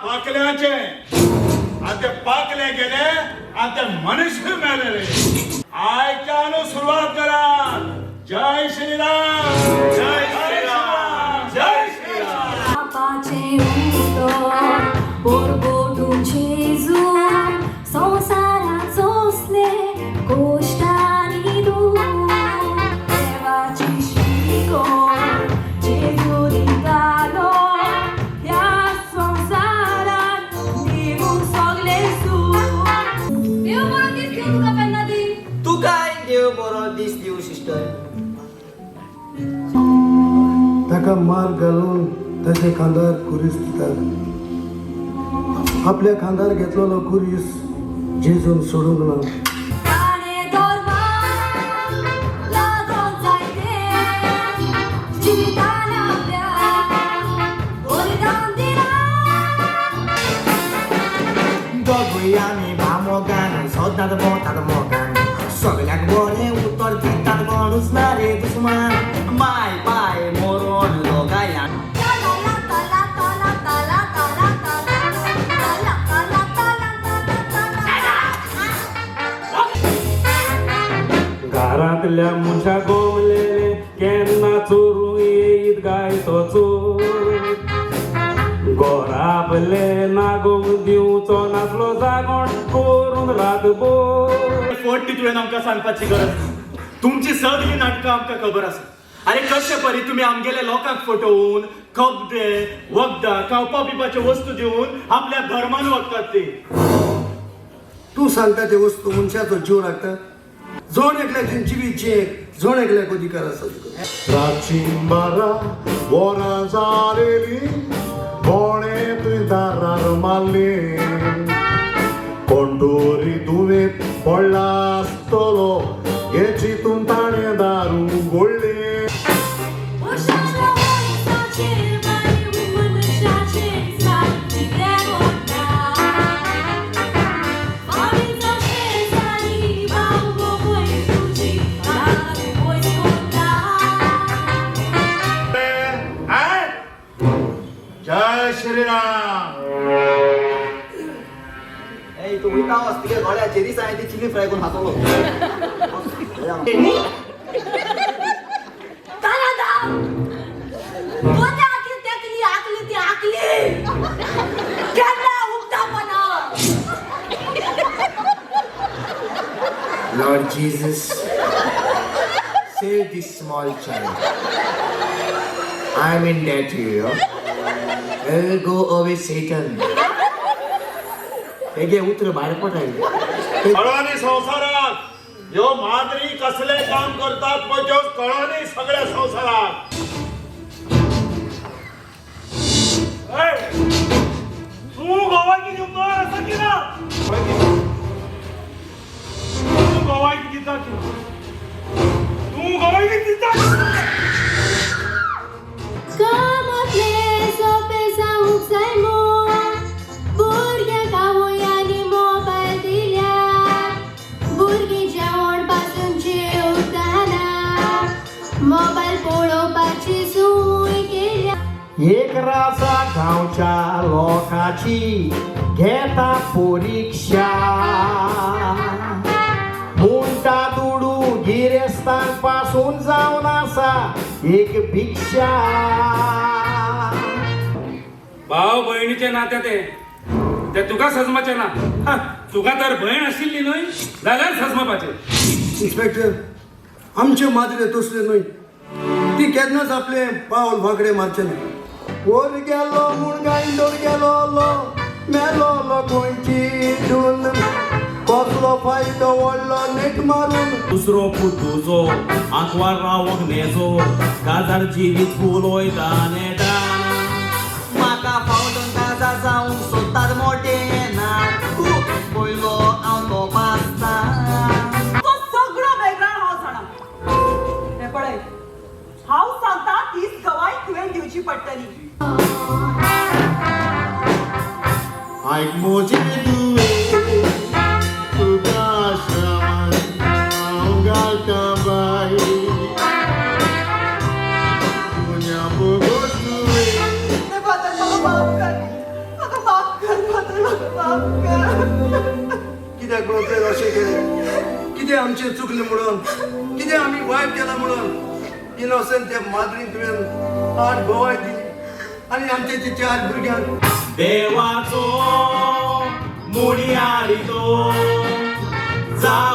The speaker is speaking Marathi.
पाकल्याचे आणि ते पाकले गेले आणि ते मनुष्य मेलेले आयच्यानु सुरुवात करा. जय श्रीराम जय श्रीराम जय Shriram. Pace utor, borbodu Jezu, संसारात सोसले कोष्टानी दूर. देवाची शिकवण जेजू निघालो, या संसारात निघून सगळे सूर. देव बरो दीस देऊ तुका पेन्ना दी. तू काय देव बरो दीस दिवं सिस्टर. ताका मार घालून त्याचे खांदार कुरीस दितात. आपल्या खांदार घेतलेलो कुरीस जेजून सोडूंक ना. ताणे धर्माक लागून जायते, जिवितान आपल्या बलिदान दिलां. दोगूय आमी भामोगान सदांच भोंवतात मोगान. सगल्याक बरें उतर दितात माणूस ना रे दुस्मान. माय पाय मोरोन लोगायान. घरांतल्या मनशा गोवलेले केन्ना चोरूं येयत गाय तो चोर. घोरापले नागोव दिवचो नासलो जागोण करून रातभर. फोट तुवें आमकां सांगपाची गरज ना. तुमची सगळीं नाटकां आमकां खबर आसा. अरे कशे परी तुमी आमगेले लोकांक फटोवन खबदे वखदां खावपा पिवपाच्यो वस्तू दिवन आपल्या धर्मान वखतात ते. तू सांगता ते वस्तू मनशाचो जीव लागता. जोड एकल्याची जिवीत जेक जोड एकल्याक अधिकार आसा. रातची 12 वरां जालेली कोणे तुवें दारार मारले. कोंडोरी दुवेत पडला आसतलो हे चिंतून ताणें दारू उगडले. वर्षाच्या वयसाचेर बाई मनशाचेर सारकी देवता. आमीचो शेजारी भाव गोंय तुजी राग वयर कोता. जय श्रीराम. ए तू उलटा वस्तिके गोळ्याचे दिस हांवें ती चिली फ्राय करून हातलो. कोणत्या आकली तेकली आकली ती आकली. केन्ना उक्तापणा. Lord Jesus, save this small child. I'm in debt to you. Go away, Satan. हे घे उतर भायर पडाय. कळोनी संसारात ह्यो माद्री कसले काम करतात पण त्यो कळोनी सगळ्या संसारात. तू गोवाकी दिवतो असं की ना. तू गोवाकी दिता की तू गोवाकी दिता. कामातले सोपे जावंक जाय म्हूण भुरग्यांक आवयांनी मोबायल दिल्यात. भुरगीं जेवण पासून जेवताना मोबायल पळोवपाची सूय केल्या. एक रासा गांवच्या लोकांची घेता परीक्षा. मुंटा दुडू गिरेस्तांक पासून जावन आसा एक भिक्षा. भाव भयणीचे नाते ते तुका सजमाचे ना. तुका तर भयण आशिल्ली न्हय जाल्यार सजमापाचे. इन्स्पेक्टर आमचे माद्रे तसले न्हय. ती केन्नाच आपले पावल भागडे मारचे न्हय. वर गेलो म्हूण गांयदोर गेलो मेलो लोकांची धून. कसलो फायदो व्हडलो नेट मारून. दुसरो पुतूचो आंकवार रावोंक नेजो काजार जिवीत फूल वयता नेटान. म्हाका फावटून काजा जावंक सोदतात मोटे ना. खूब पयलो हांव तो पासता. तो सगळो बॅकग्राऊंड हांव जाणा. हे पळय हांव सांगता तीच गवाय तुवें दिवची पडटली. आयक मोजे दुवे तुका श्रावण हांव घालता बाई. तुझ्या बगोत दुवे ते बद्दल म्हाका माफ कर. म्हाका माफ कितें आमचें चुकलें म्हणून कितें आमी वायट केलां म्हणून इनोसंट त्या माद्रीक तुवें 8 गोवाय दिली आनी आमच्या ते 4 भुरग्यांक देवाचो मुडयारी तो जाव